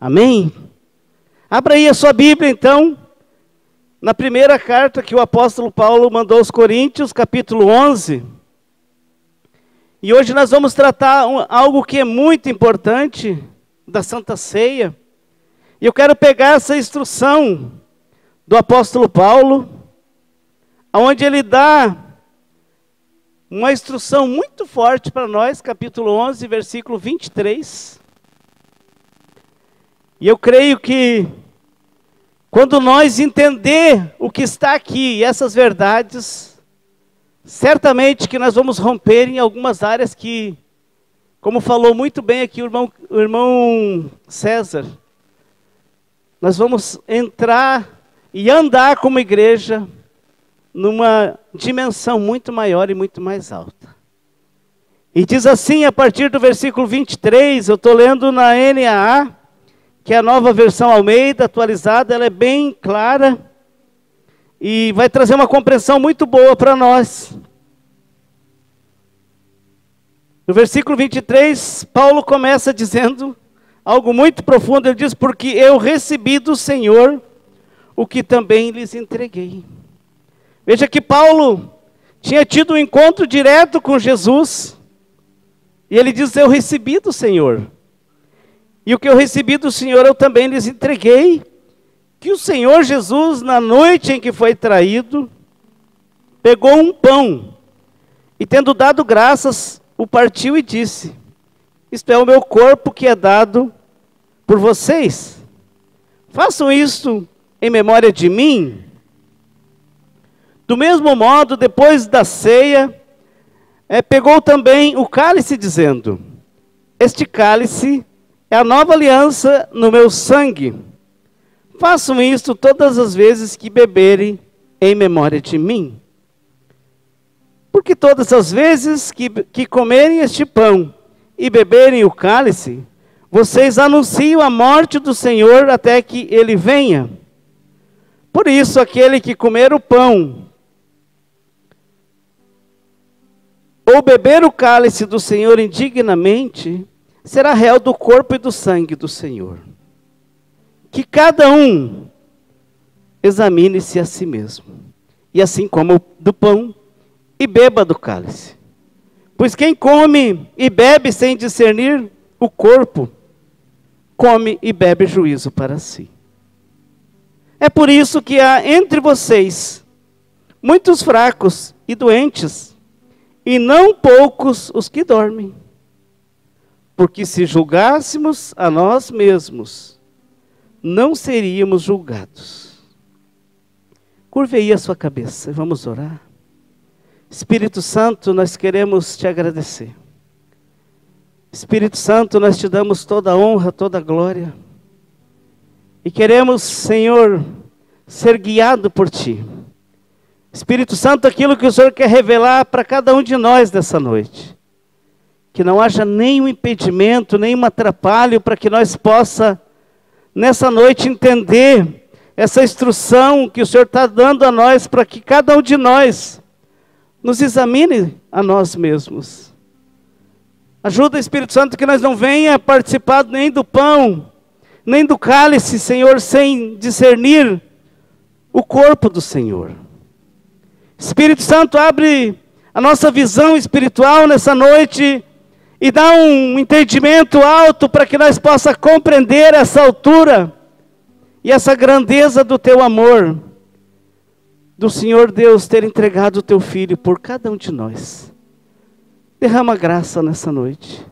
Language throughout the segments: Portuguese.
Amém? Abra aí a sua Bíblia, então, na primeira carta que o apóstolo Paulo mandou aos Coríntios, capítulo 11. E hoje nós vamos tratar algo que é muito importante, da Santa Ceia. E eu quero pegar essa instrução do apóstolo Paulo, onde ele dá uma instrução muito forte para nós, capítulo 11, versículo 23. E eu creio que quando nós entender o que está aqui, essas verdades, certamente que nós vamos romper em algumas áreas que, como falou muito bem aqui o irmão César, nós vamos entrar e andar como igreja numa dimensão muito maior e muito mais alta. E diz assim, a partir do versículo 23, eu estou lendo na NAA, que é a nova versão Almeida, atualizada, ela é bem clara e vai trazer uma compreensão muito boa para nós. No versículo 23, Paulo começa dizendo algo muito profundo, ele diz, porque eu recebi do Senhor o que também lhes entreguei. Veja que Paulo tinha tido um encontro direto com Jesus, e ele diz, eu recebi do Senhor. E o que eu recebi do Senhor eu também lhes entreguei, que o Senhor Jesus, na noite em que foi traído, pegou um pão, e tendo dado graças, o partiu e disse, isto é o meu corpo que é dado por vocês. Façam isto em memória de mim. Do mesmo modo, depois da ceia, pegou também o cálice, dizendo, este cálice é a nova aliança no meu sangue. Façam isto todas as vezes que beberem em memória de mim. Porque todas as vezes que comerem este pão e beberem o cálice, vocês anunciam a morte do Senhor até que Ele venha. Por isso, aquele que comer o pão ou beber o cálice do Senhor indignamente, será réu do corpo e do sangue do Senhor. Que cada um examine-se a si mesmo, e assim coma do pão e beba do cálice. Pois quem come e bebe sem discernir o corpo, come e bebe juízo para si. É por isso que há entre vocês muitos fracos e doentes, e não poucos os que dormem. Porque se julgássemos a nós mesmos, não seríamos julgados. Curve aí a sua cabeça e vamos orar. Espírito Santo, nós queremos te agradecer. Espírito Santo, nós te damos toda a honra, toda a glória. E queremos, Senhor, ser guiado por ti. Espírito Santo, aquilo que o Senhor quer revelar para cada um de nós dessa noite. Que não haja nenhum impedimento, nenhum atrapalho para que nós possa, nessa noite, entender essa instrução que o Senhor está dando a nós, para que cada um de nós nos examine a nós mesmos. Ajuda, Espírito Santo, que nós não venha participar nem do pão, nem do cálice, Senhor, sem discernir o corpo do Senhor. Espírito Santo, abre a nossa visão espiritual nessa noite, e dá um entendimento alto para que nós possamos compreender essa altura e essa grandeza do teu amor, do Senhor Deus ter entregado o teu Filho por cada um de nós. Derrama graça nessa noite,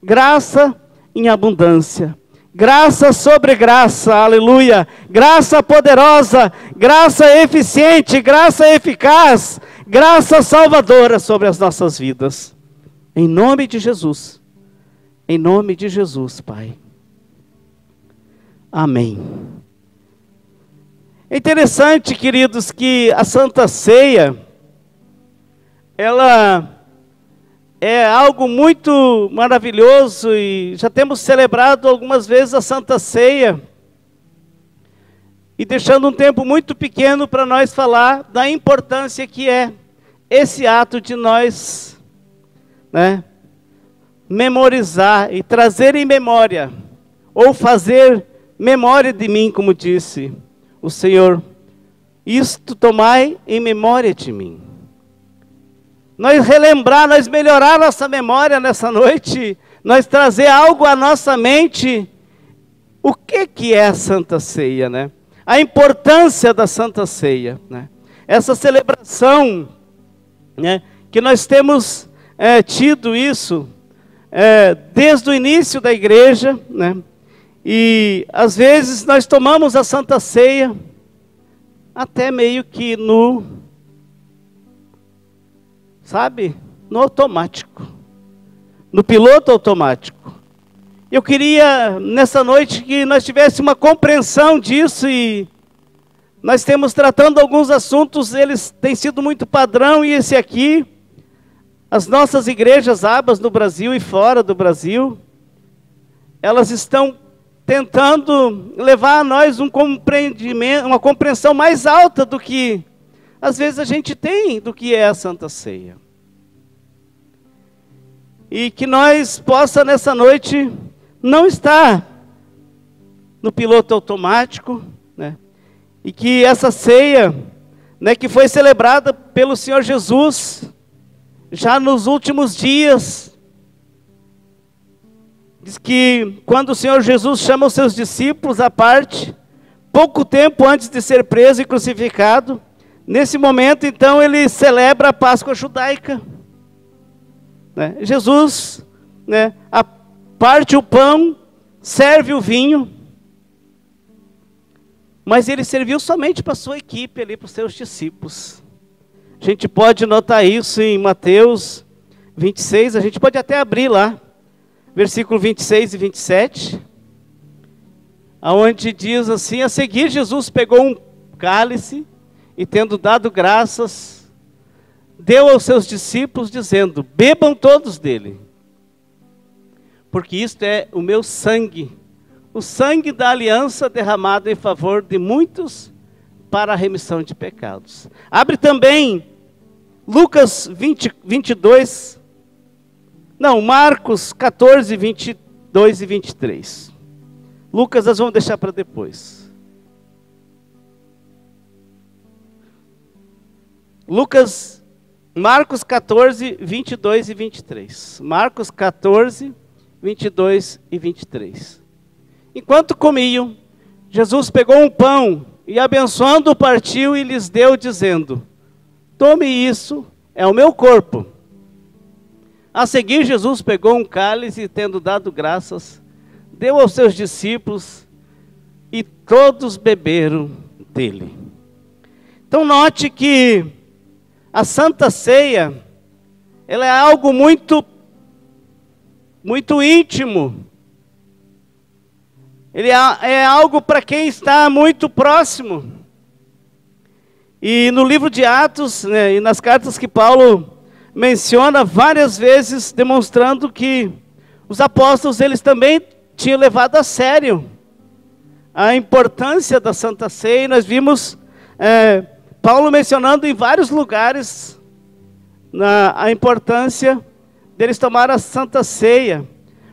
graça em abundância, graça sobre graça, aleluia, graça poderosa, graça eficiente, graça eficaz, graça salvadora sobre as nossas vidas. Em nome de Jesus, Pai. Amém. É interessante, queridos, que a Santa Ceia, ela é algo muito maravilhoso e já temos celebrado algumas vezes a Santa Ceia e deixando um tempo muito pequeno para nós falar da importância que é esse ato de nós, memorizar e trazer em memória, ou fazer memória de mim, como disse o Senhor. Isto tomai em memória de mim. Nós relembrar, nós melhorar nossa memória nessa noite, nós trazer algo à nossa mente. O que é a Santa Ceia, né? A importância da Santa Ceia, né? Essa celebração, né, que nós temos tido isso desde o início da igreja, né? E às vezes nós tomamos a Santa Ceia até meio que no automático, no piloto automático. Eu queria nessa noite que nós tivéssemos uma compreensão disso, e nós temos tratando alguns assuntos, eles têm sido muito padrão, e esse aqui, as nossas igrejas abas no Brasil e fora do Brasil, elas estão tentando levar a nós um compreendimento, uma compreensão mais alta do que às vezes a gente tem do que é a Santa Ceia. E que nós possa nessa noite não estar no piloto automático, né? E que essa ceia, né, que foi celebrada pelo Senhor Jesus já nos últimos dias, diz que quando o Senhor Jesus chama os seus discípulos à parte, pouco tempo antes de ser preso e crucificado, nesse momento então ele celebra a Páscoa judaica, né? Jesus, né, parte o pão, serve o vinho, mas ele serviu somente para a sua equipe ali, para os seus discípulos. A gente pode notar isso em Mateus 26, a gente pode até abrir lá, versículo 26 e 27, aonde diz assim: a seguir Jesus pegou um cálice e, tendo dado graças, deu aos seus discípulos dizendo: bebam todos dele, porque isto é o meu sangue, o sangue da aliança derramado em favor de muitos para a remissão de pecados. Abre também Lucas 22, não, Marcos 14, 22 e 23. Lucas nós vamos deixar para depois. Marcos 14, 22 e 23. Marcos 14, 22 e 23. Enquanto comiam, Jesus pegou um pão e, abençoando, partiu e lhes deu, dizendo: tome isso, é o meu corpo. A seguir, Jesus pegou um cálice e, tendo dado graças, deu aos seus discípulos, e todos beberam dele. Então note que a Santa Ceia, ela é algo muito íntimo. Ele é algo para quem está muito próximo. E no livro de Atos, né, e nas cartas que Paulo menciona várias vezes, demonstrando que os apóstolos, eles também tinham levado a sério a importância da Santa Ceia. E nós vimos Paulo mencionando em vários lugares a importância deles tomar a Santa Ceia.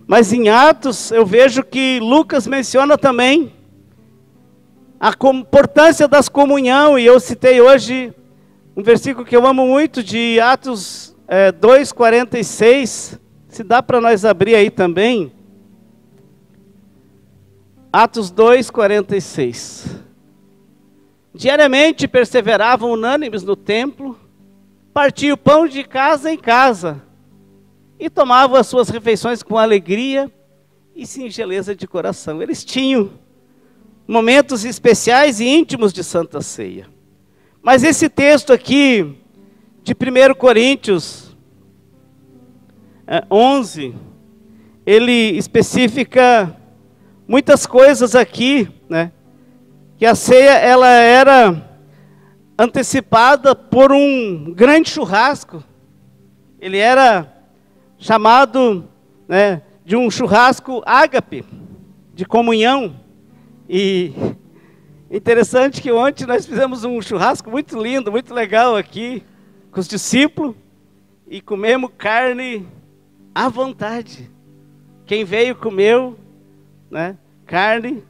Mas em Atos eu vejo que Lucas menciona também a importância das comunhão, e eu citei hoje um versículo que eu amo muito, de Atos 2:46, se dá para nós abrir aí também, Atos 2:46. Diariamente perseveravam unânimes no templo, partiam o pão de casa em casa, e tomavam as suas refeições com alegria e singeleza de coração. Eles tinham momentos especiais e íntimos de Santa Ceia. Mas esse texto aqui, de 1 Coríntios 11, ele especifica muitas coisas aqui, né? Que a ceia, ela era antecipada por um grande churrasco. Ele era chamado, né, de um churrasco ágape, de comunhão. E interessante que ontem nós fizemos um churrasco muito lindo, muito legal aqui, com os discípulos, e comemos carne à vontade. Quem veio comeu, né, carne,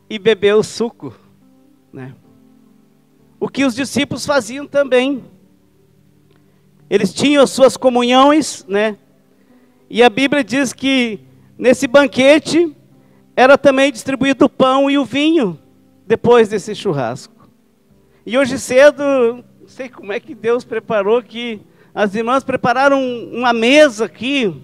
e beber o suco, né? O que os discípulos faziam também. Eles tinham as suas comunhões, né? E a Bíblia diz que nesse banquete era também distribuído o pão e o vinho depois desse churrasco. E hoje cedo, não sei como é que Deus preparou, que as irmãs prepararam uma mesa aqui,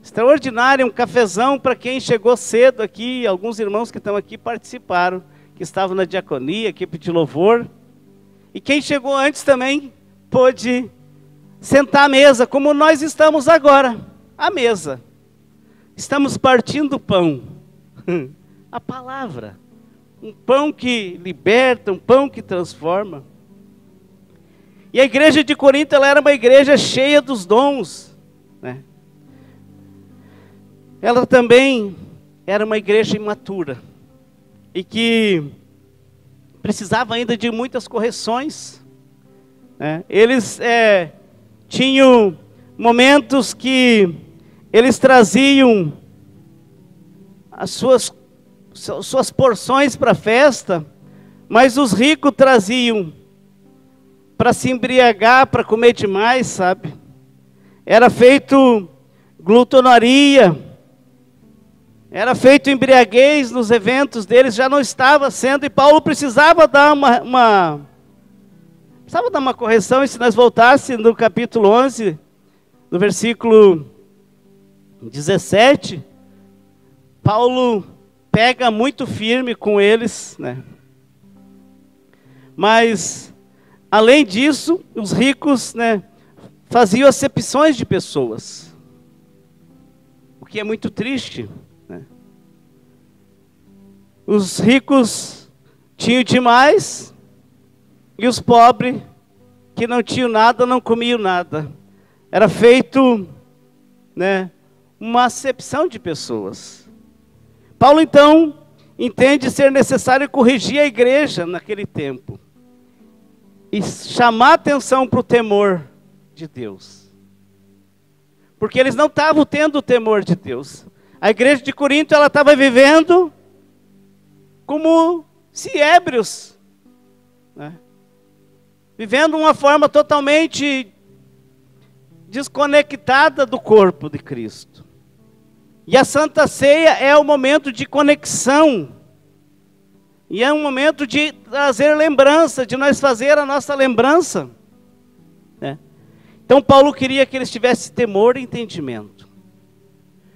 extraordinária, um cafezão para quem chegou cedo aqui. Alguns irmãos que estão aqui participaram, que estavam na diaconia, equipe de louvor. E quem chegou antes também pôde sentar à mesa, como nós estamos agora, à mesa. Estamos partindo o pão, a palavra. Um pão que liberta, um pão que transforma. E a igreja de Corinto, ela era uma igreja cheia dos dons, né? Ela também era uma igreja imatura e que precisava ainda de muitas correções, né? Eles tinham momentos que eles traziam as suas porções para a festa, mas os ricos traziam para se embriagar, para comer demais, sabe? Era feito glutonaria, era feito embriaguez nos eventos deles, já não estava sendo, e Paulo precisava dar uma correção. E se nós voltássemos no capítulo 11, no versículo 17, Paulo pega muito firme com eles, né? Mas, além disso, os ricos, né, faziam acepções de pessoas, o que é muito triste, né? Os ricos tinham demais e os pobres, que não tinham nada, não comiam nada. Era feito, né, uma acepção de pessoas. Paulo, então, entende ser necessário corrigir a igreja naquele tempo e chamar atenção para o temor de Deus, porque eles não estavam tendo o temor de Deus. A igreja de Corinto, ela estava vivendo como se ébrios, né? Vivendo uma forma totalmente desconectada do corpo de Cristo. E a Santa Ceia é o momento de conexão. E é um momento de trazer lembrança, de nós fazer a nossa lembrança, né? Então Paulo queria que eles tivessem temor e entendimento.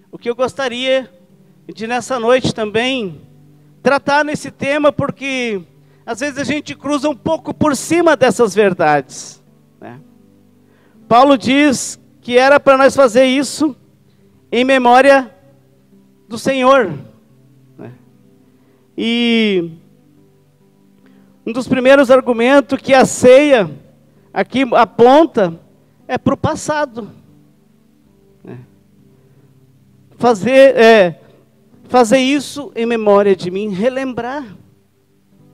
O que eu gostaria de nessa noite também tratar nesse tema, porque às vezes a gente cruza um pouco por cima dessas verdades, né? Paulo diz que era para nós fazer isso em memória do Senhor, né? E um dos primeiros argumentos que a ceia aqui aponta é para o passado, né? Fazer isso em memória de mim, relembrar,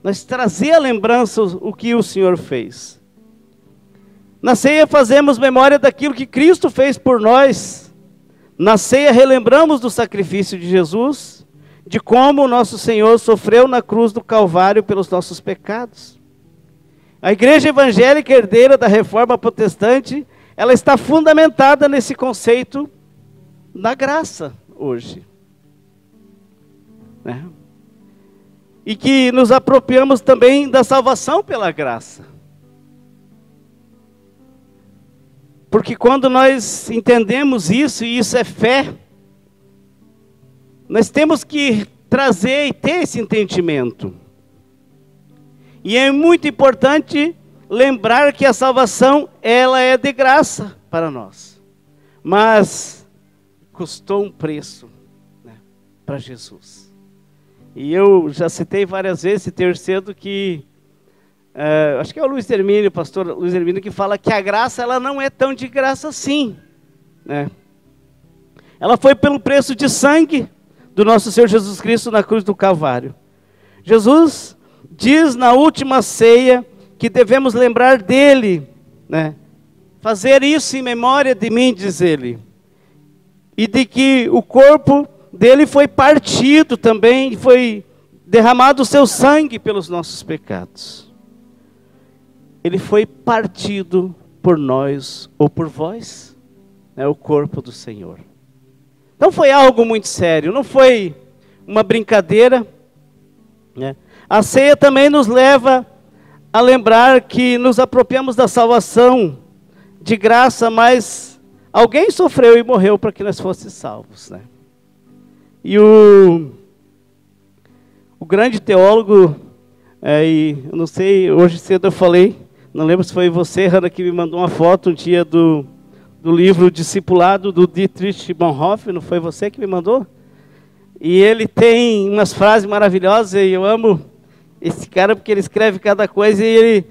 nós trazer a lembrança o que o Senhor fez. Na ceia fazemos memória daquilo que Cristo fez por nós. Na ceia relembramos do sacrifício de Jesus, de como o nosso Senhor sofreu na cruz do Calvário pelos nossos pecados. A igreja evangélica herdeira da reforma protestante, ela está fundamentada nesse conceito da graça hoje, né? E que nos apropriamos também da salvação pela graça. Porque quando nós entendemos isso, e isso é fé, nós temos que trazer e ter esse entendimento. E é muito importante lembrar que a salvação, ela é de graça para nós. Mas custou um preço, né, para Jesus. E eu já citei várias vezes esse terceiro que... acho que é o Luiz Hermínio, o pastor Luiz Hermínio, que fala que a graça, ela não é tão de graça assim, né? Ela foi pelo preço de sangue do nosso Senhor Jesus Cristo na cruz do Calvário. Jesus diz na última ceia que devemos lembrar dele, né? Fazer isso em memória de mim, diz ele. E de que o corpo dele foi partido também, foi derramado o seu sangue pelos nossos pecados. Ele foi partido por nós ou por vós, o corpo do Senhor. Então foi algo muito sério, não foi uma brincadeira, né? A ceia também nos leva a lembrar que nos apropriamos da salvação de graça, mas alguém sofreu e morreu para que nós fôssemos salvos, né? E o grande teólogo, e eu não sei, hoje cedo eu falei, não lembro se foi você, Hannah, que me mandou uma foto um dia do livro Discipulado do Dietrich Bonhoeffer, não foi você que me mandou? E ele tem umas frases maravilhosas, e eu amo esse cara porque ele escreve cada coisa, e ele,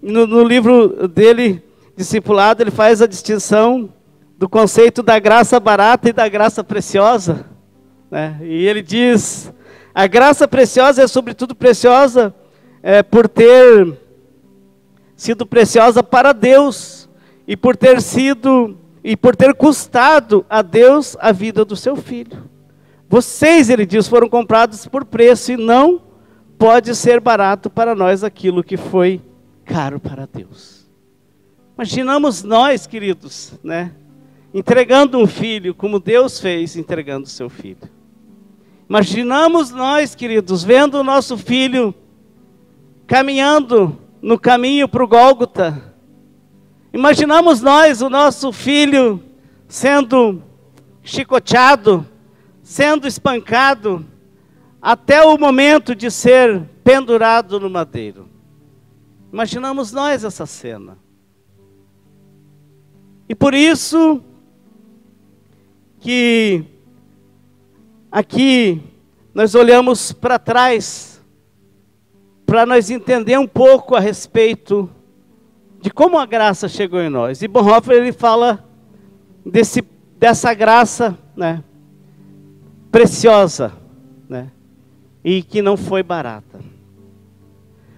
no livro dele, Discipulado, ele faz a distinção do conceito da graça barata e da graça preciosa, né? E ele diz, a graça preciosa é sobretudo preciosa por ter sido preciosa para Deus, e por ter custado a Deus a vida do seu filho. Vocês, ele diz, foram comprados por preço, e não pode ser barato para nós aquilo que foi caro para Deus. Imaginamos nós, queridos, né, entregando um filho, como Deus fez entregando o seu filho. Imaginamos nós, queridos, vendo o nosso filho caminhando no caminho para o Gólgota. Imaginamos nós, o nosso filho, sendo chicoteado, sendo espancado, até o momento de ser pendurado no madeiro. Imaginamos nós essa cena. E por isso que aqui nós olhamos para trás, para nós entender um pouco a respeito de como a graça chegou em nós. E Bonhoeffer, ele fala dessa graça, né, preciosa, né, e que não foi barata.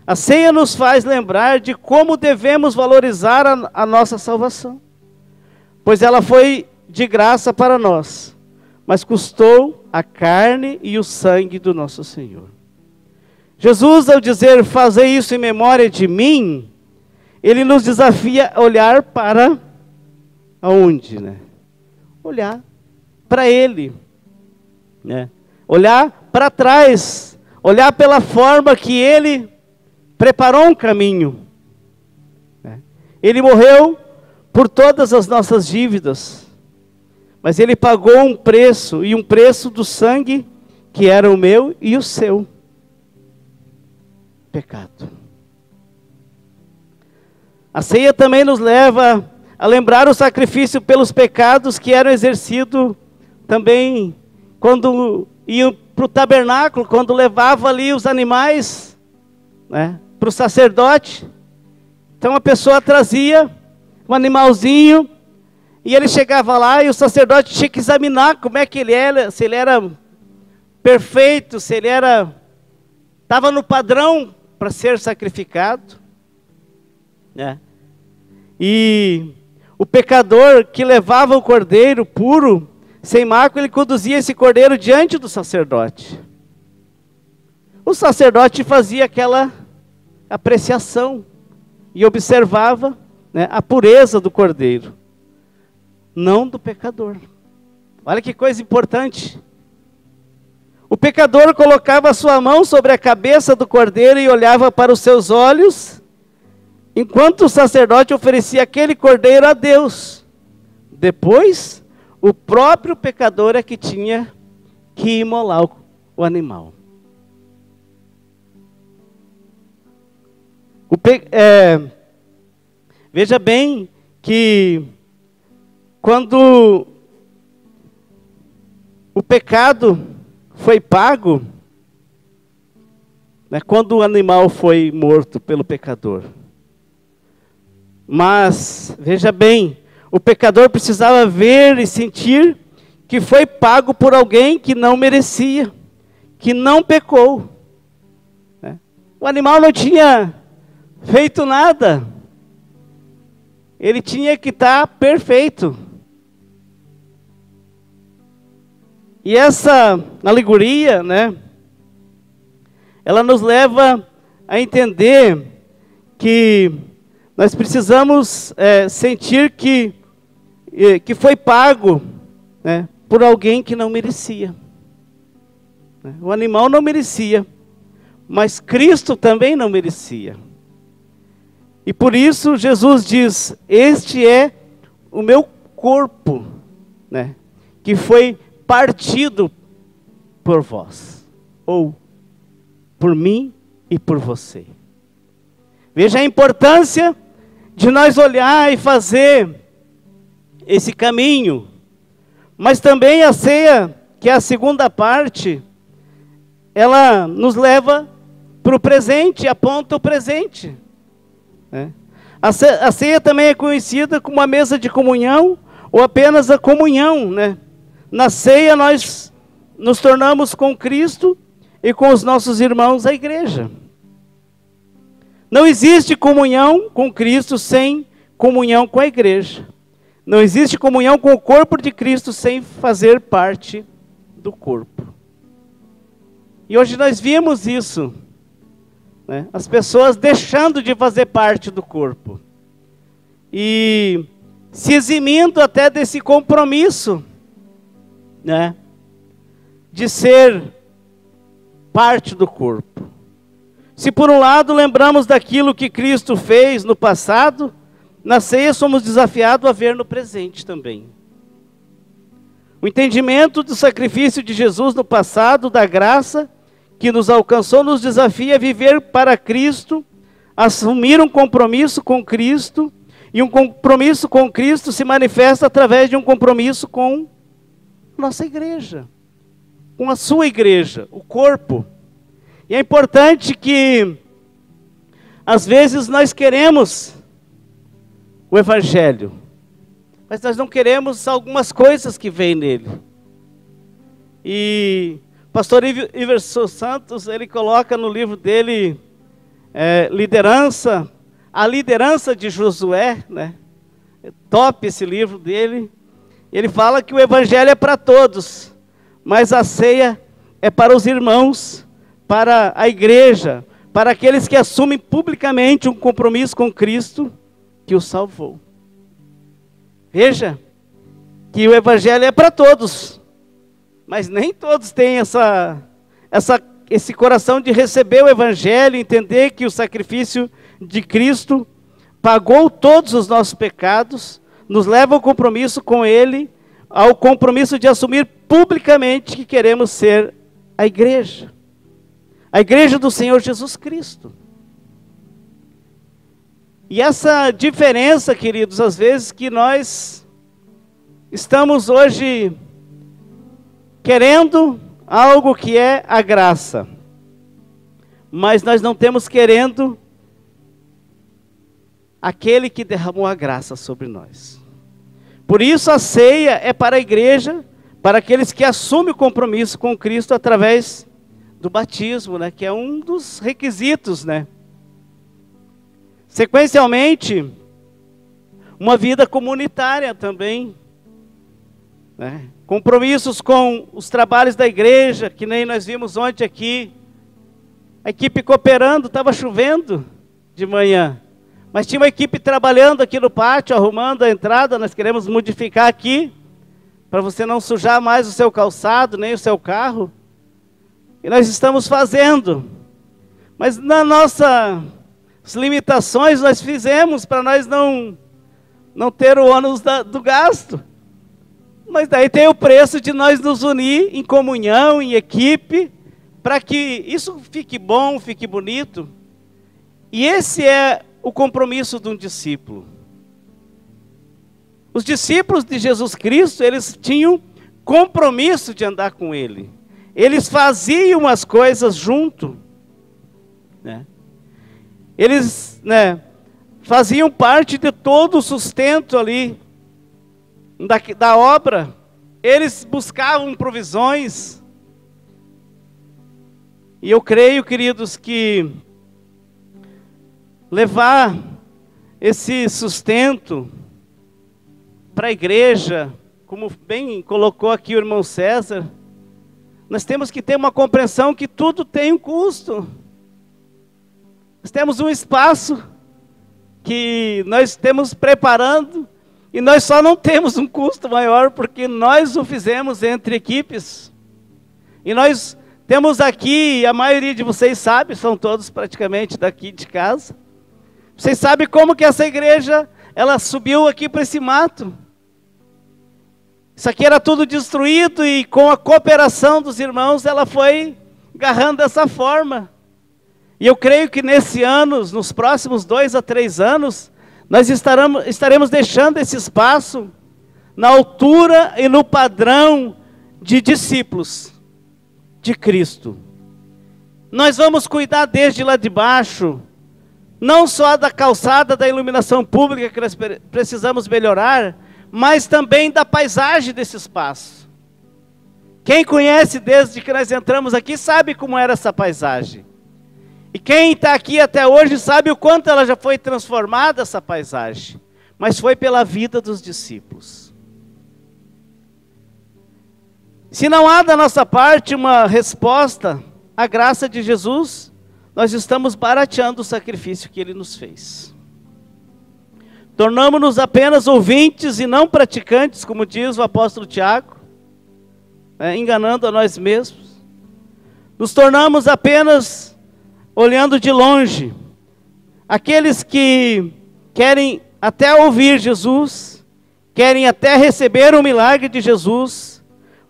A ceia nos faz lembrar de como devemos valorizar a nossa salvação, pois ela foi de graça para nós, mas custou a carne e o sangue do nosso Senhor. Jesus, ao dizer, fazei isso em memória de mim, ele nos desafia a olhar para aonde, né? Olhar para ele, né? Olhar para trás, olhar pela forma que ele preparou um caminho, né? Ele morreu por todas as nossas dívidas, mas ele pagou um preço, e um preço do sangue que era o meu e o seu pecado. A ceia também nos leva a lembrar o sacrifício pelos pecados que eram exercido também quando iam para o tabernáculo, quando levava ali os animais, né, para o sacerdote. Então a pessoa trazia um animalzinho, e ele chegava lá, e o sacerdote tinha que examinar como é que ele era, se ele era perfeito, se ele estava no padrão para ser sacrificado, né? E o pecador que levava o cordeiro puro, sem mácula, ele conduzia esse cordeiro diante do sacerdote. O sacerdote fazia aquela apreciação e observava, né, a pureza do cordeiro, não do pecador. Olha que coisa importante. O pecador colocava a sua mão sobre a cabeça do cordeiro e olhava para os seus olhos, enquanto o sacerdote oferecia aquele cordeiro a Deus. Depois, o próprio pecador é que tinha que imolar o animal. Veja bem que quando o pecado foi pago, né, quando o animal foi morto pelo pecador. Mas, veja bem, o pecador precisava ver e sentir que foi pago por alguém que não merecia, que não pecou, né? O animal não tinha feito nada, ele tinha que estar perfeito. E essa alegoria, né, ela nos leva a entender que nós precisamos sentir que foi pago, né, por alguém que não merecia. O animal não merecia, mas Cristo também não merecia. E por isso Jesus diz: este é o meu corpo, né, que foi partido por vós, ou por mim e por você. Veja a importância de nós olhar e fazer esse caminho. Mas também a ceia, que é a segunda parte, ela nos leva para o presente, aponta o presente, né? A ceia também é conhecida como a mesa de comunhão, ou apenas a comunhão, né? Na ceia nós nos tornamos com Cristo e com os nossos irmãos a igreja. Não existe comunhão com Cristo sem comunhão com a igreja. Não existe comunhão com o corpo de Cristo sem fazer parte do corpo. E hoje nós vimos isso, né? As pessoas deixando de fazer parte do corpo. E se eximindo até desse compromisso, né, de ser parte do corpo. Se por um lado lembramos daquilo que Cristo fez no passado, na ceia somos desafiados a ver no presente também. O entendimento do sacrifício de Jesus no passado, da graça que nos alcançou, nos desafia a viver para Cristo, assumir um compromisso com Cristo, e um compromisso com Cristo se manifesta através de um compromisso com nossa igreja, com a sua igreja, o corpo. E é importante que, às vezes, nós queremos o Evangelho, mas nós não queremos algumas coisas que vêm nele. E o pastor Iverson Santos, ele coloca no livro dele, Liderança, a liderança de Josué, né? É top esse livro dele. Ele fala que o Evangelho é para todos, mas a ceia é para os irmãos, para a igreja, para aqueles que assumem publicamente um compromisso com Cristo que o salvou. Veja que o Evangelho é para todos, mas nem todos têm esse coração de receber o Evangelho, entender que o sacrifício de Cristo pagou todos os nossos pecados, nos leva ao compromisso com Ele, ao compromisso de assumir publicamente que queremos ser a igreja do Senhor Jesus Cristo. E essa diferença, queridos, às vezes que nós estamos hoje querendo algo que é a graça, mas nós não temos querendo aquele que derramou a graça sobre nós. Por isso a ceia é para a igreja, para aqueles que assumem o compromisso com Cristo através do batismo, né, que é um dos requisitos, né? Sequencialmente, uma vida comunitária também, né? Compromissos com os trabalhos da igreja, que nem nós vimos ontem aqui, a equipe cooperando, estava chovendo de manhã, mas tinha uma equipe trabalhando aqui no pátio, arrumando a entrada. Nós queremos modificar aqui, para você não sujar mais o seu calçado, nem o seu carro. E nós estamos fazendo. Mas nas nossas limitações, nós fizemos para nós não ter o ônus do gasto. Mas daí tem o preço de nós nos unir em comunhão, em equipe, para que isso fique bom, fique bonito. E esse é o compromisso de um discípulo. Os discípulos de Jesus Cristo, eles tinham compromisso de andar com Ele. Eles faziam as coisas junto, né? Eles, né, faziam parte de todo o sustento ali da obra. Eles buscavam provisões. E eu creio, queridos, que levar esse sustento para a igreja, como bem colocou aqui o irmão César, nós temos que ter uma compreensão que tudo tem um custo. Nós temos um espaço que nós estamos preparando e nós só não temos um custo maior porque nós o fizemos entre equipes. E nós temos aqui, a maioria de vocês sabe, são todos praticamente daqui de casa. Vocês sabem como que essa igreja, ela subiu aqui para esse mato. Isso aqui era tudo destruído e com a cooperação dos irmãos, ela foi agarrando dessa forma. E eu creio que nesse ano, nos próximos 2 a 3 anos, nós estaremos deixando esse espaço na altura e no padrão de discípulos de Cristo. Nós vamos cuidar desde lá de baixo, não só da calçada, da iluminação pública que nós precisamos melhorar, mas também da paisagem desse espaço. Quem conhece desde que nós entramos aqui sabe como era essa paisagem. E quem está aqui até hoje sabe o quanto ela já foi transformada, essa paisagem. Mas foi pela vida dos discípulos. Se não há da nossa parte uma resposta à graça de Jesus, nós estamos barateando o sacrifício que Ele nos fez. Tornamos-nos apenas ouvintes e não praticantes, como diz o apóstolo Tiago, enganando a nós mesmos. Nos tornamos apenas olhando de longe. Aqueles que querem até ouvir Jesus, querem até receber o milagre de Jesus,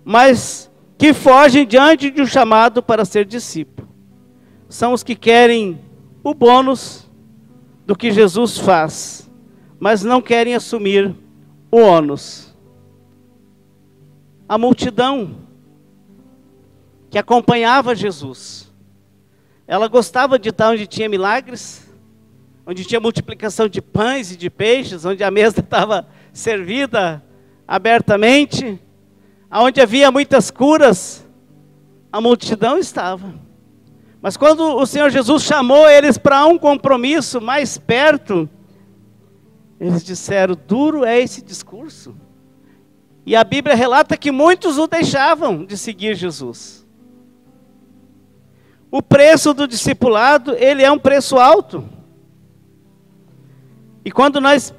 mas que fogem diante de um chamado para ser discípulo. São os que querem o bônus do que Jesus faz, mas não querem assumir o ônus. A multidão que acompanhava Jesus, ela gostava de estar onde tinha milagres, onde tinha multiplicação de pães e de peixes, onde a mesa estava servida abertamente, onde havia muitas curas, a multidão estava. Mas quando o Senhor Jesus chamou eles para um compromisso mais perto, eles disseram: duro é esse discurso. E a Bíblia relata que muitos o deixavam de seguir Jesus. O preço do discipulado, ele é um preço alto. E quando nós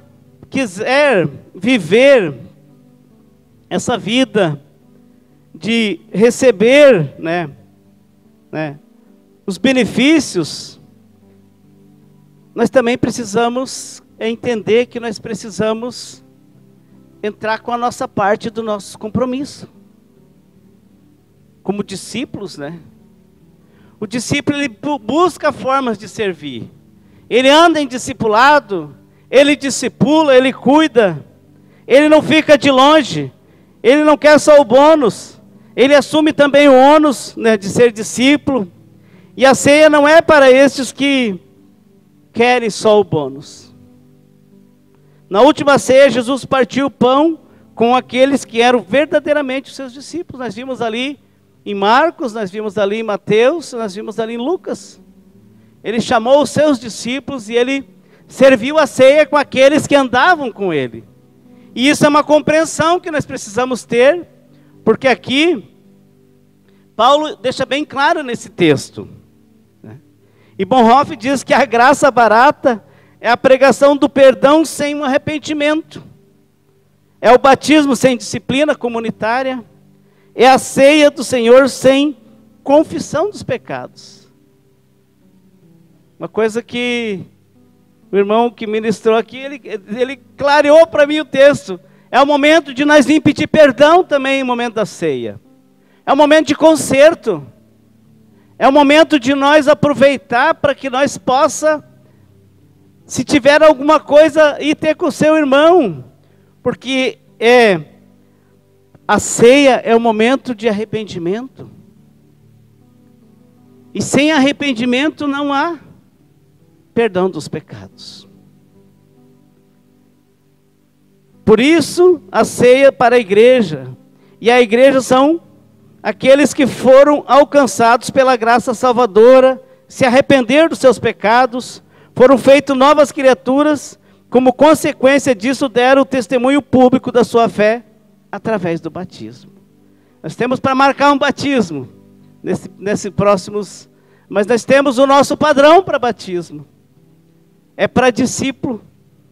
quiser viver essa vida de receber, os benefícios, nós também precisamos entender que nós precisamos entrar com a nossa parte do nosso compromisso. Como discípulos, o discípulo, ele busca formas de servir. Ele anda em discipulado, ele discipula, ele cuida. Ele não fica de longe. Ele não quer só o bônus. Ele assume também o ônus, de ser discípulo. E a ceia não é para estes que querem só o bônus. Na última ceia, Jesus partiu o pão com aqueles que eram verdadeiramente os seus discípulos. Nós vimos ali em Marcos, nós vimos ali em Mateus, nós vimos ali em Lucas. Ele chamou os seus discípulos e ele serviu a ceia com aqueles que andavam com ele. E isso é uma compreensão que nós precisamos ter, porque aqui Paulo deixa bem claro nesse texto. E Bonhoeffer diz que a graça barata é a pregação do perdão sem um arrependimento. É o batismo sem disciplina comunitária. É a ceia do Senhor sem confissão dos pecados. Uma coisa que o irmão que ministrou aqui, ele clareou para mim o texto. É o momento de nós vir pedir perdão também, no momento da ceia. É o momento de conserto. É o momento de nós aproveitar para que nós possa, se tiver alguma coisa, ir ter com o seu irmão. Porque a ceia é o momento de arrependimento. E sem arrependimento não há perdão dos pecados. Por isso, a ceia para a igreja. E a igreja são aqueles que foram alcançados pela graça salvadora, se arrependeram dos seus pecados, foram feitos novas criaturas, como consequência disso deram o testemunho público da sua fé através do batismo. Nós temos para marcar um batismo nesses próximos Mas nós temos o nosso padrão para batismo. É para discípulo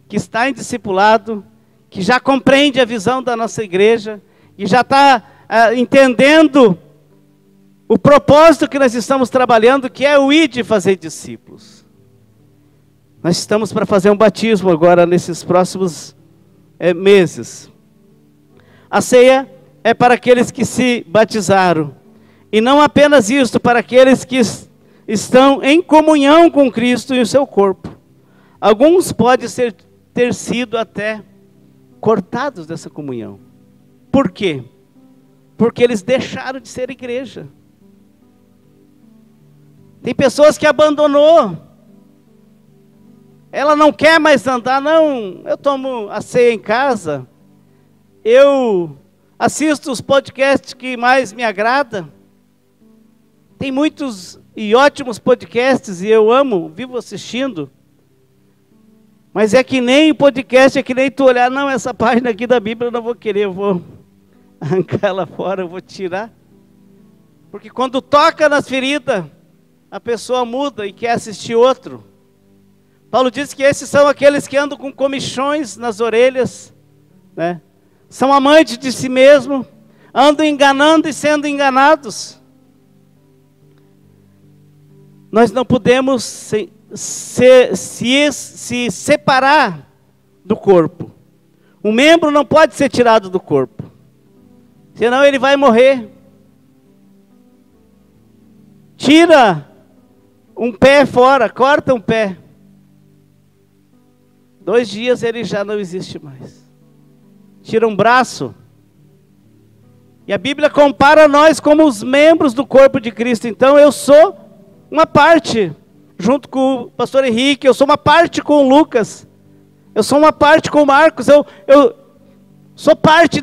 que está em discipulado, que já compreende a visão da nossa igreja, e já está entendendo o propósito que nós estamos trabalhando, que é o ir de fazer discípulos. Nós estamos para fazer um batismo agora, nesses próximos meses. A ceia é para aqueles que se batizaram. E não apenas isso, para aqueles que estão em comunhão com Cristo e o seu corpo. Alguns podem ter sido até cortados dessa comunhão. Por quê? Porque eles deixaram de ser igreja. Tem pessoas que abandonou. Ela não quer mais andar, não. Eu tomo a ceia em casa. Eu assisto os podcasts que mais me agradam. Tem muitos e ótimos podcasts e eu amo, vivo assistindo. Mas é que nem podcast, é que nem tu olhar, não, essa página aqui da Bíblia eu não vou querer, eu vou arrancar ela fora, eu vou tirar. Porque quando toca nas feridas, a pessoa muda e quer assistir outro. Paulo diz que esses são aqueles que andam com comichões nas orelhas, né? São amantes de si mesmo, andam enganando e sendo enganados. Nós não podemos se separar do corpo. Um membro não pode ser tirado do corpo, senão ele vai morrer. Tira um pé fora, corta um pé. 2 dias ele já não existe mais. Tira um braço. E a Bíblia compara nós como os membros do corpo de Cristo. Então eu sou uma parte, junto com o pastor Henrique, eu sou uma parte com o Lucas, eu sou uma parte com o Marcos, eu sou parte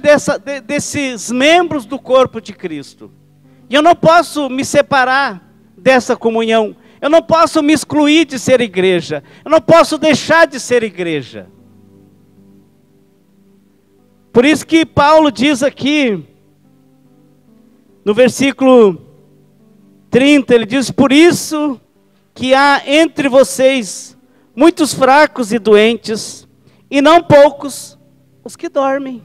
desses membros do corpo de Cristo. E eu não posso me separar dessa comunhão, eu não posso me excluir de ser igreja, eu não posso deixar de ser igreja. Por isso que Paulo diz aqui, no versículo 30, ele diz: por isso que há entre vocês muitos fracos e doentes, e não poucos os que dormem.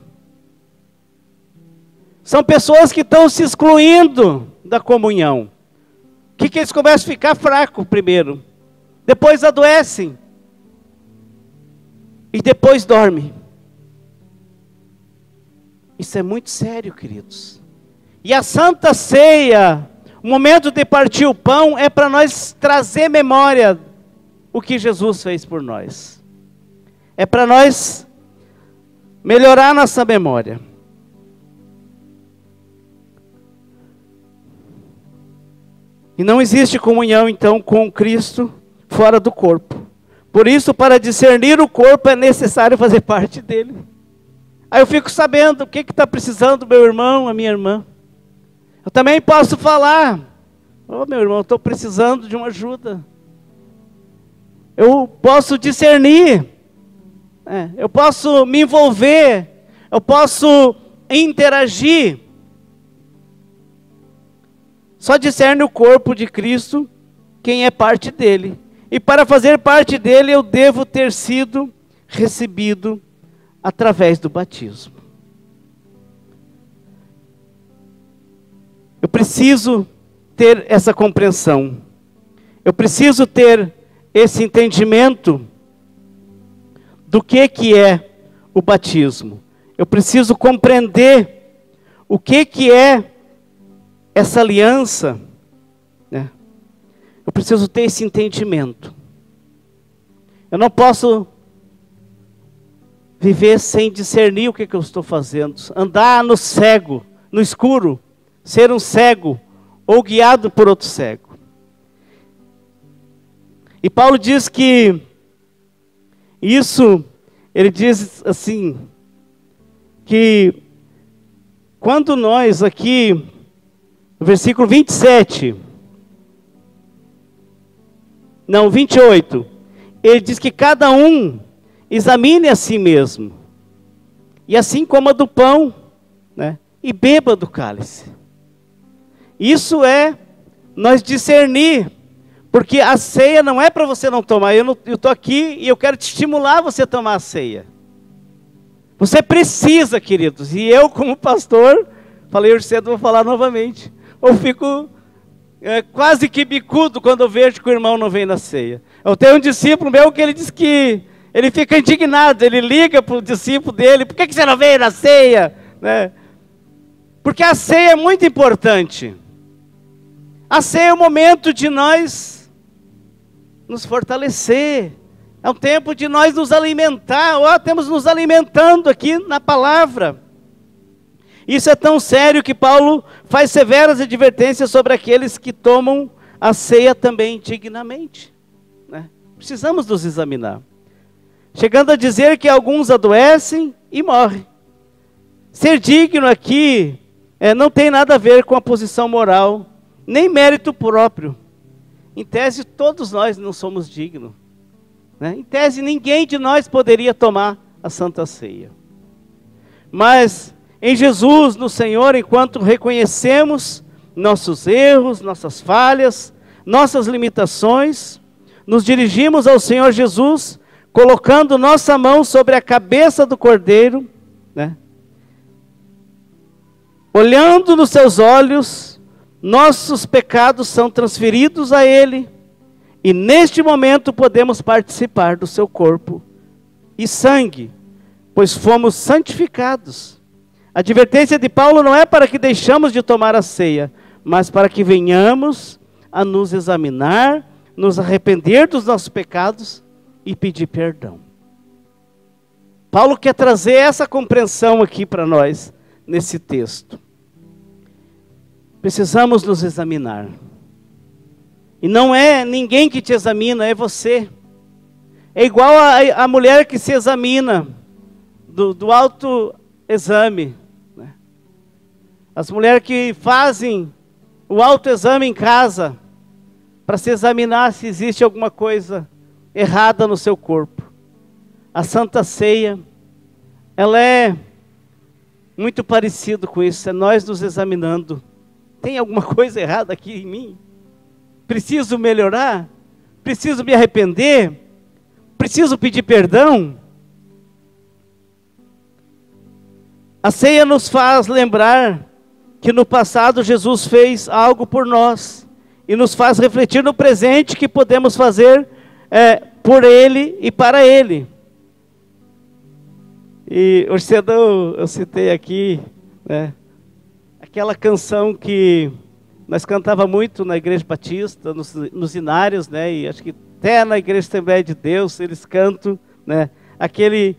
São pessoas que estão se excluindo da comunhão. O que eles começam a ficar fracos primeiro, depois adoecem, e depois dormem. Isso é muito sério, queridos. E a Santa Ceia, o momento de partir o pão, é para nós trazer memória o que Jesus fez por nós. É para nós melhorar nossa memória. E não existe comunhão, então, com Cristo fora do corpo. Por isso, para discernir o corpo, é necessário fazer parte dele. Aí eu fico sabendo o que está precisando meu irmão, a minha irmã. Eu também posso falar: ô meu irmão, estou precisando de uma ajuda. Eu posso discernir, eu posso me envolver, eu posso interagir. Só discerne o corpo de Cristo quem é parte dele. E para fazer parte dele, eu devo ter sido recebido através do batismo. Eu preciso ter essa compreensão. Eu preciso ter esse entendimento do que é o batismo. Eu preciso compreender o que é essa aliança, né? Eu preciso ter esse entendimento. Eu não posso viver sem discernir o que eu estou fazendo. Andar no cego, no escuro, ser um cego ou guiado por outro cego. E Paulo diz que isso, ele diz assim, que quando nós aqui, no versículo 28, ele diz que cada um examine a si mesmo, e assim coma do pão, né, e beba do cálice. Isso é nós discernir Porque a ceia não é para você não tomar. Eu estou aqui e eu quero te estimular a você tomar a ceia. Você precisa, queridos. E eu, como pastor, falei hoje cedo, vou falar novamente. Eu fico quase que bicudo quando eu vejo que o irmão não vem na ceia. Eu tenho um discípulo meu que ele diz que ele fica indignado. Ele liga para o discípulo dele: por que você não veio na ceia? Né? Porque a ceia é muito importante. A ceia é o momento de nós nos fortalecer. É um tempo de nós nos alimentar. Temos nos alimentando aqui na palavra. Isso é tão sério que Paulo faz severas advertências sobre aqueles que tomam a ceia também indignamente. Né? Precisamos nos examinar. Chegando a dizer que alguns adoecem e morrem. Ser digno aqui não tem nada a ver com a posição moral, nem mérito próprio. Em tese, todos nós não somos dignos. Né? Em tese, ninguém de nós poderia tomar a Santa Ceia. Mas em Jesus, no Senhor, enquanto reconhecemos nossos erros, nossas falhas, nossas limitações, nos dirigimos ao Senhor Jesus, colocando nossa mão sobre a cabeça do Cordeiro, né? Olhando nos seus olhos, nossos pecados são transferidos a Ele, e neste momento podemos participar do seu corpo e sangue, pois fomos santificados. A advertência de Paulo não é para que deixamos de tomar a ceia, mas para que venhamos a nos examinar, nos arrepender dos nossos pecados e pedir perdão. Paulo quer trazer essa compreensão aqui para nós, nesse texto. Precisamos nos examinar. E não é ninguém que te examina, é você. É igual a mulher que se examina do autoexame. Né? As mulheres que fazem o autoexame em casa para se examinar se existe alguma coisa errada no seu corpo. A Santa Ceia, ela é muito parecido com isso. É nós nos examinando. Tem alguma coisa errada aqui em mim? Preciso melhorar? Preciso me arrepender? Preciso pedir perdão? A ceia nos faz lembrar que no passado Jesus fez algo por nós. E nos faz refletir no presente que podemos fazer por Ele e para Ele. E hoje cedo eu citei aqui, né, aquela canção que nós cantava muito na Igreja Batista, nos inários, né, e acho que até na Igreja Assembleia de Deus eles cantam, né, aquele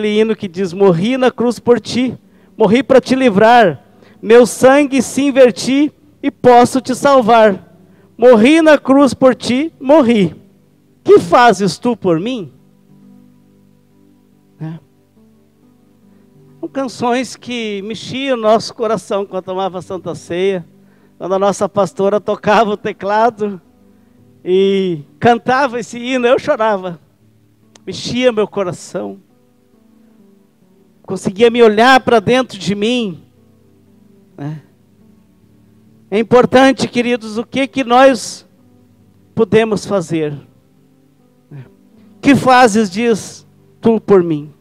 hino que diz: morri na cruz por ti, morri para te livrar, meu sangue se inverti e posso te salvar. Morri na cruz por ti, morri. Que fazes tu por mim? São canções que mexiam o nosso coração quando tomava a Santa Ceia. Quando a nossa pastora tocava o teclado e cantava esse hino, eu chorava. Mexia meu coração. Conseguia me olhar para dentro de mim. É importante, queridos, o que nós podemos fazer. Que fazes, diz tu por mim?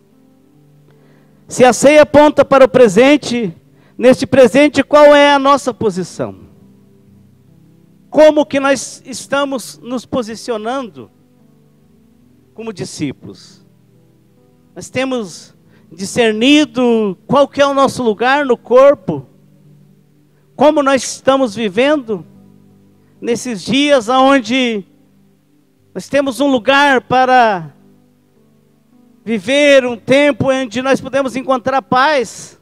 Se a ceia aponta para o presente, neste presente qual é a nossa posição? Como que nós estamos nos posicionando como discípulos? Nós temos discernido qual que é o nosso lugar no corpo? Como nós estamos vivendo nesses dias onde nós temos um lugar para viver um tempo onde nós podemos encontrar paz?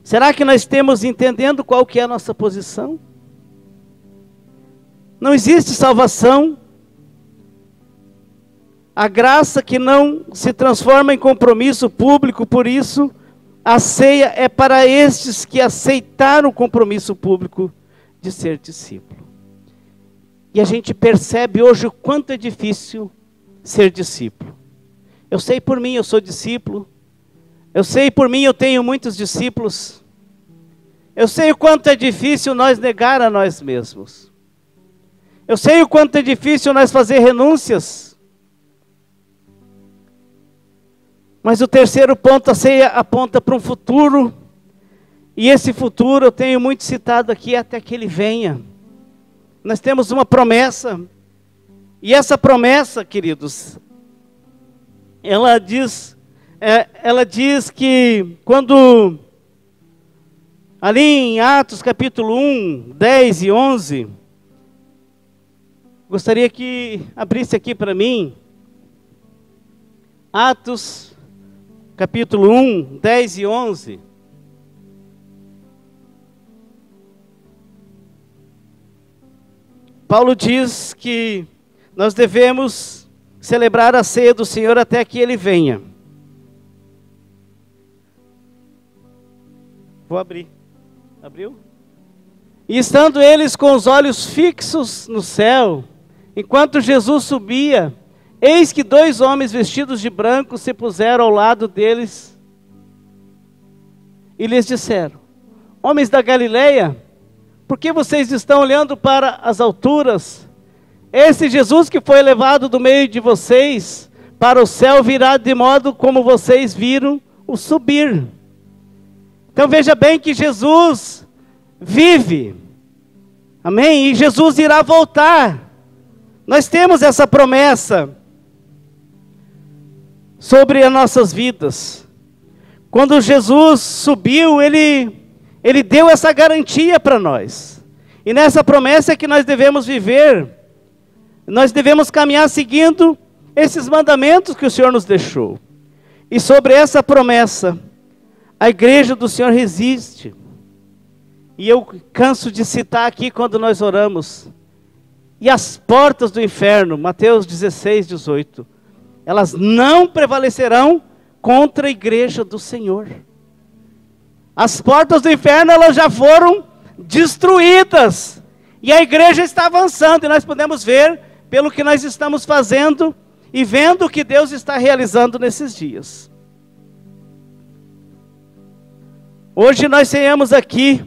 Será que nós estamos entendendo qual que é a nossa posição? Não existe salvação. A graça que não se transforma em compromisso público, por isso a ceia é para estes que aceitaram o compromisso público de ser discípulo. E a gente percebe hoje o quanto é difícil ser discípulo. Eu sei por mim, eu sou discípulo. Eu sei por mim, eu tenho muitos discípulos. Eu sei o quanto é difícil nós negar a nós mesmos. Eu sei o quanto é difícil nós fazer renúncias. Mas o terceiro ponto, a ceia aponta para um futuro. E esse futuro eu tenho muito citado aqui até que ele venha. Nós temos uma promessa. E essa promessa, queridos, ela diz que quando, ali em Atos capítulo 1, 10 e 11, gostaria que abrisse aqui para mim, Atos capítulo 1, 10 e 11. Paulo diz que nós devemos celebrar a ceia do Senhor até que Ele venha. Vou abrir. Abriu? E estando eles com os olhos fixos no céu, enquanto Jesus subia, eis que 2 homens vestidos de branco se puseram ao lado deles e lhes disseram: homens da Galileia, por que vocês estão olhando para as alturas? Esse Jesus que foi levado do meio de vocês para o céu virá de modo como vocês viram o subir. Então veja bem que Jesus vive. Amém? E Jesus irá voltar. Nós temos essa promessa sobre as nossas vidas. Quando Jesus subiu, Ele deu essa garantia para nós. E nessa promessa é que nós devemos viver. Nós devemos caminhar seguindo esses mandamentos que o Senhor nos deixou. E sobre essa promessa, a igreja do Senhor resiste. E eu canso de citar aqui quando nós oramos. E as portas do inferno, Mateus 16, 18, elas não prevalecerão contra a igreja do Senhor. As portas do inferno, elas já foram destruídas. E a igreja está avançando. E nós podemos ver pelo que nós estamos fazendo e vendo o que Deus está realizando nesses dias. Hoje nós ceiamos aqui.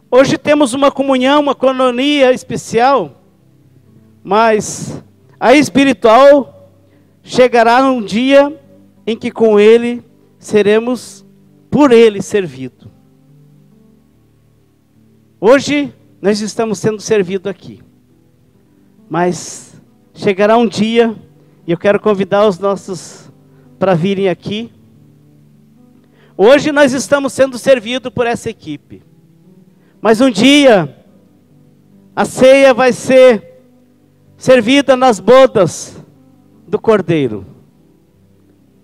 Hoje temos uma comunhão, uma coinonia especial. Mas a espiritual chegará um dia em que com Ele seremos por Ele servido. Hoje nós estamos sendo servidos aqui. Mas chegará um dia, e eu quero convidar os nossos para virem aqui. Hoje nós estamos sendo servidos por essa equipe. Mas um dia, a ceia vai ser servida nas bodas do Cordeiro.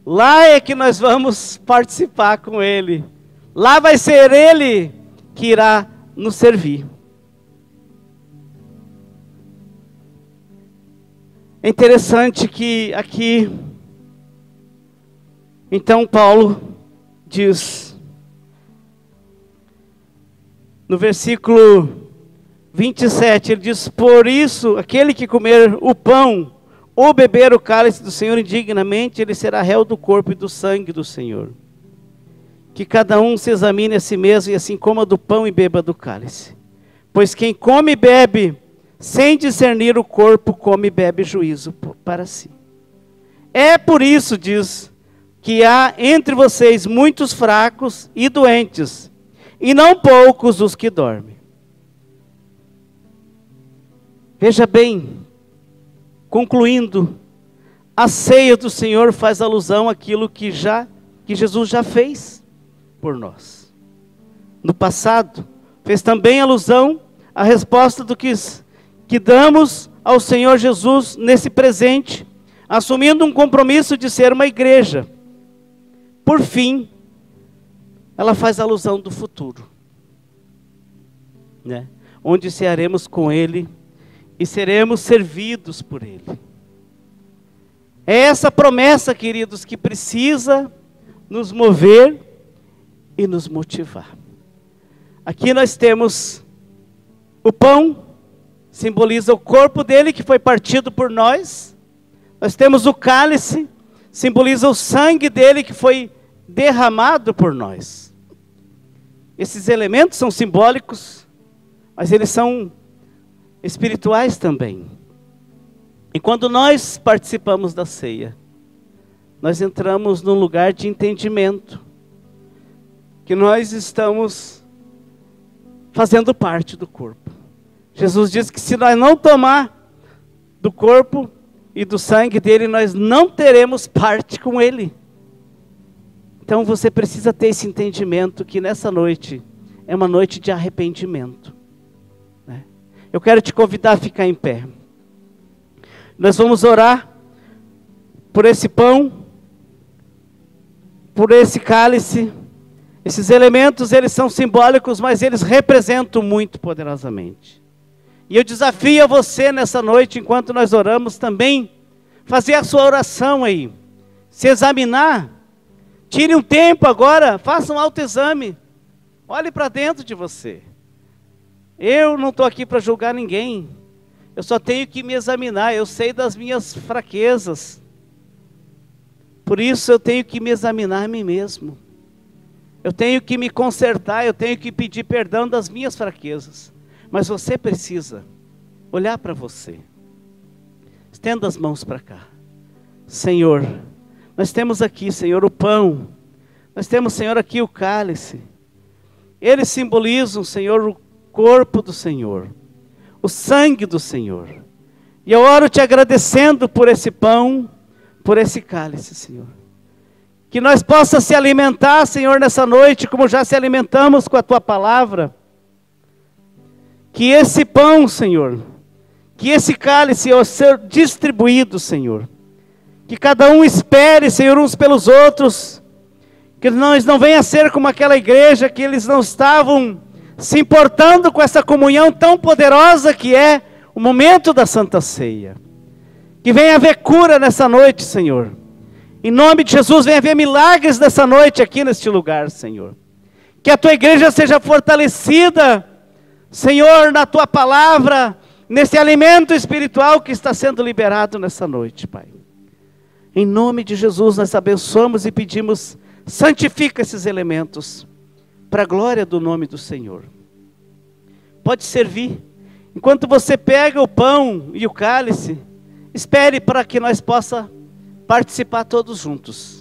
Lá é que nós vamos participar com Ele. Lá vai ser Ele que irá nos servir. É interessante que aqui, então Paulo diz, no versículo 27, ele diz: por isso, aquele que comer o pão ou beber o cálice do Senhor indignamente, ele será réu do corpo e do sangue do Senhor. Que cada um se examine a si mesmo, e assim coma do pão e beba do cálice. Pois quem come e bebe, sem discernir o corpo, come e bebe juízo para si. É por isso, diz, que há entre vocês muitos fracos e doentes, e não poucos os que dormem. Veja bem, concluindo, a ceia do Senhor faz alusão àquilo que Jesus já fez por nós. No passado, fez também alusão à resposta do que damos ao Senhor Jesus nesse presente, assumindo um compromisso de ser uma igreja. Por fim, ela faz alusão do futuro, né? Onde cearemos com Ele e seremos servidos por Ele. É essa promessa, queridos, que precisa nos mover e nos motivar. Aqui nós temos o pão, simboliza o corpo dele que foi partido por nós. Nós temos o cálice, simboliza o sangue dele que foi derramado por nós. Esses elementos são simbólicos, mas eles são espirituais também. E quando nós participamos da ceia, nós entramos num lugar de entendimento, que nós estamos fazendo parte do corpo. Jesus disse que se nós não tomar do corpo e do sangue dele, nós não teremos parte com ele. Então você precisa ter esse entendimento que nessa noite é uma noite de arrependimento, né? Eu quero te convidar a ficar em pé. Nós vamos orar por esse pão, por esse cálice. Esses elementos, eles são simbólicos, mas eles representam muito poderosamente. E eu desafio a você nessa noite, enquanto nós oramos também, fazer a sua oração aí, se examinar. Tire um tempo agora, faça um autoexame, olhe para dentro de você. Eu não estou aqui para julgar ninguém, eu só tenho que me examinar, eu sei das minhas fraquezas. Por isso eu tenho que me examinar a mim mesmo. Eu tenho que me consertar, eu tenho que pedir perdão das minhas fraquezas. Mas você precisa olhar para você. Estenda as mãos para cá. Senhor, nós temos aqui, Senhor, o pão. Nós temos, Senhor, aqui o cálice. Eles simbolizam, Senhor, o corpo do Senhor, o sangue do Senhor. E eu oro te agradecendo por esse pão, por esse cálice, Senhor. Que nós possamos se alimentar, Senhor, nessa noite, como já se alimentamos com a Tua palavra. Que esse pão, Senhor, que esse cálice ao ser distribuído, Senhor, que cada um espere, Senhor, uns pelos outros, que nós não venha a ser como aquela igreja, que eles não estavam se importando com essa comunhão tão poderosa que é o momento da Santa Ceia. Que venha haver cura nessa noite, Senhor. Em nome de Jesus, venha haver milagres nessa noite aqui neste lugar, Senhor. Que a Tua igreja seja fortalecida, Senhor, na Tua palavra, nesse alimento espiritual que está sendo liberado nessa noite, Pai. Em nome de Jesus, nós abençoamos e pedimos, santifica esses elementos, para a glória do nome do Senhor. Pode servir. Enquanto você pega o pão e o cálice, espere para que nós possamos participar todos juntos.